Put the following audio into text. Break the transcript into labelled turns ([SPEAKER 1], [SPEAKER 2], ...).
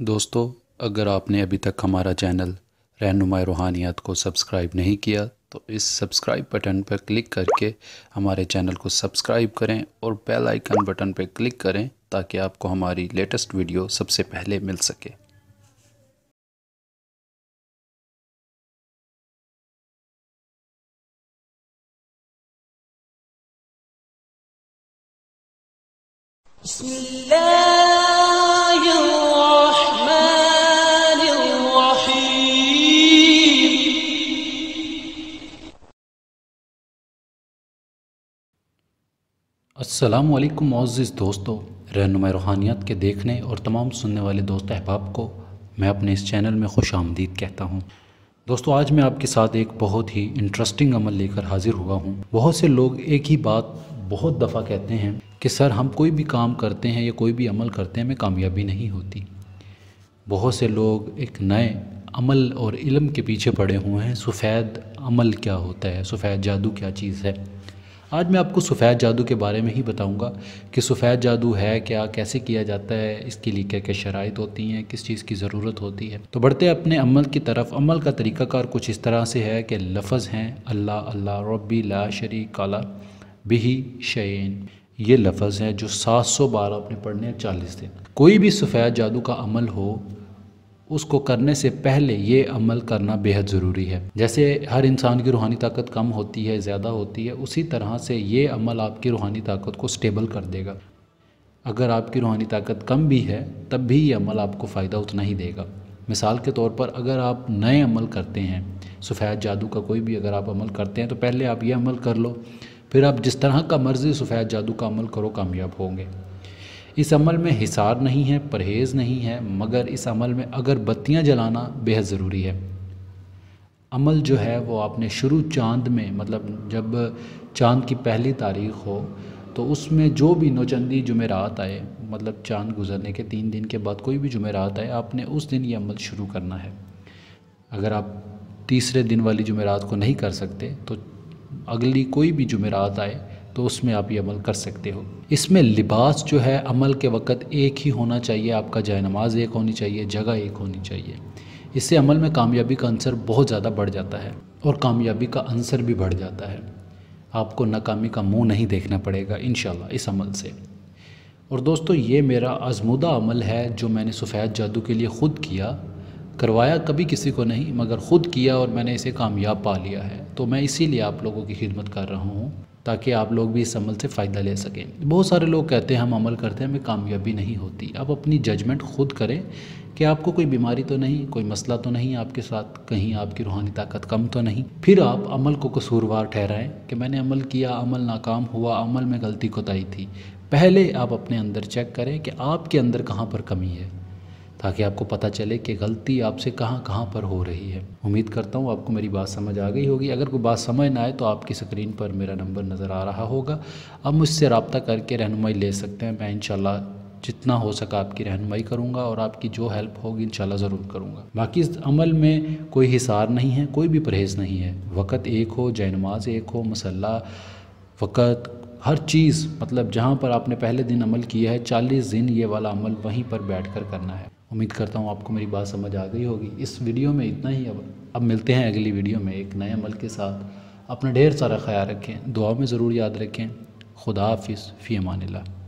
[SPEAKER 1] दोस्तों, अगर आपने अभी तक हमारा चैनल रहनुमाई रूहानियत को सब्सक्राइब नहीं किया तो इस सब्सक्राइब बटन पर क्लिक करके हमारे चैनल को सब्सक्राइब करें और बेल आइकन बटन पर क्लिक करें ताकि आपको हमारी लेटेस्ट वीडियो सबसे पहले मिल सके। अस्सलामुअलैकुम मुअज़्ज़िज़ दोस्तों, रहनुमाई रूहानियत के देखने और तमाम सुनने वाले दोस्त अहबाब को मैं अपने इस चैनल में खुश आमदीद कहता हूँ। दोस्तों, आज मैं आपके साथ एक बहुत ही इंटरेस्टिंग अमल लेकर हाजिर हुआ हूँ। बहुत से लोग एक ही बात बहुत दफ़ा कहते हैं कि सर, हम कोई भी काम करते हैं या कोई भी अमल करते हैं हमें कामयाबी नहीं होती। बहुत से लोग एक नए अमल और इल्म के पीछे पड़े हुए हैं। सफ़ेद अमल क्या होता है, सफ़ेद जादू क्या चीज़ है। आज मैं आपको सफ़ेद जादू के बारे में ही बताऊंगा कि सफ़ेद जादू है क्या, कैसे किया जाता है, इसके लिए क्या क्या शराइत होती हैं, किस चीज़ की ज़रूरत होती है। तो बढ़ते अपने अमल की तरफ। अमल का तरीक़ाकार कुछ इस तरह से है कि लफ्ज़ हैं अल्लाह अल्लाह रब्बी ला शरीक ला बिही शैइन। ये लफ्ज़ हैं जो 700 बार आपने पढ़ने हैं 40 दिन। कोई भी सफ़ेद जादू का अमल हो उसको करने से पहले ये अमल करना बेहद ज़रूरी है। जैसे हर इंसान की रूहानी ताकत कम होती है, ज़्यादा होती है, उसी तरह से ये अमल आपकी रूहानी ताकत को स्टेबल कर देगा। अगर आपकी रूहानी ताकत कम भी है तब भी ये अमल आपको फ़ायदा उतना ही देगा। मिसाल के तौर पर अगर आप नए अमल करते हैं, सफ़ेद जादू का कोई भी अगर आप अमल करते हैं तो पहले आप ये अमल कर लो, फिर आप जिस तरह का मर्ज़ी सफ़ेद जादू का अमल करो, कामयाब होंगे। इस अमल में हिसार नहीं है, परहेज़ नहीं है, मगर इस अमल में अगरबत्तियाँ जलाना बेहद ज़रूरी है। अमल जो है वो आपने शुरू चाँद में, मतलब जब चाँद की पहली तारीख़ हो तो उसमें जो भी नौचंदी जुमेरात आए, मतलब चाँद गुज़रने के 3 दिन के बाद कोई भी जुमेरात आए, आपने उस दिन ये अमल शुरू करना है। अगर आप तीसरे दिन वाली जुमेरात को नहीं कर सकते तो अगली कोई भी जुमेरात आए तो उसमें आप ये अमल कर सकते हो। इसमें लिबास जो है अमल के वक़्त एक ही होना चाहिए, आपका जाए नमाज एक होनी चाहिए, जगह एक होनी चाहिए। इससे अमल में कामयाबी का अंसर बहुत ज़्यादा बढ़ जाता है और कामयाबी का अंसर भी बढ़ जाता है। आपको नाकामी का मुंह नहीं देखना पड़ेगा इंशाल्लाह इस अमल से। और दोस्तों, ये मेरा आज़मूदा अमल है जो मैंने सफ़ेद जादू के लिए ख़ुद किया, करवाया कभी किसी को नहीं, मगर ख़ुद किया और मैंने इसे कामयाब पा लिया है। तो मैं इसीलिए आप लोगों की खिदमत कर रहा हूँ ताकि आप लोग भी इस अमल से फ़ायदा ले सकें। बहुत सारे लोग कहते हैं हम अमल करते हैं हमें कामयाबी नहीं होती। आप अपनी जजमेंट ख़ुद करें कि आपको कोई बीमारी तो नहीं, कोई मसला तो नहीं आपके साथ, कहीं आपकी रूहानी ताकत कम तो नहीं। फिर आप अमल को कसूरवार ठहराएं कि मैंने अमल किया, अमल नाकाम हुआ, अमल में गलती कोताही थी। पहले आप अपने अंदर चेक करें कि आपके अंदर कहाँ पर कमी है, ताकि आपको पता चले कि गलती आपसे कहाँ कहाँ पर हो रही है। उम्मीद करता हूँ आपको मेरी बात समझ आ गई होगी। अगर कोई बात समझ ना आए तो आपकी स्क्रीन पर मेरा नंबर नज़र आ रहा होगा, अब मुझसे रब्ता करके रहनुमाई ले सकते हैं। मैं इंशाल्लाह जितना हो सका आपकी रहनुमाई करूँगा और आपकी जो हेल्प होगी इंशाल्लाह ज़रूर करूँगा। बाकी इस अमल में कोई हिसार नहीं है, कोई भी परहेज़ नहीं है। वक़्त एक हो, जय नमाज एक हो, मसल्ला वक़्त हर चीज़, मतलब जहाँ पर आपने पहले दिन अमल किया है 40 दिन ये वाला अमल वहीं पर बैठ कर करना है। उम्मीद करता हूँ आपको मेरी बात समझ आ गई होगी। इस वीडियो में इतना ही। अब मिलते हैं अगली वीडियो में एक नए अमल के साथ। अपना ढेर सारा ख्याल रखें, दुआ में ज़रूर याद रखें। खुदा हाफिज़, फ़ी अमानिल्लाह।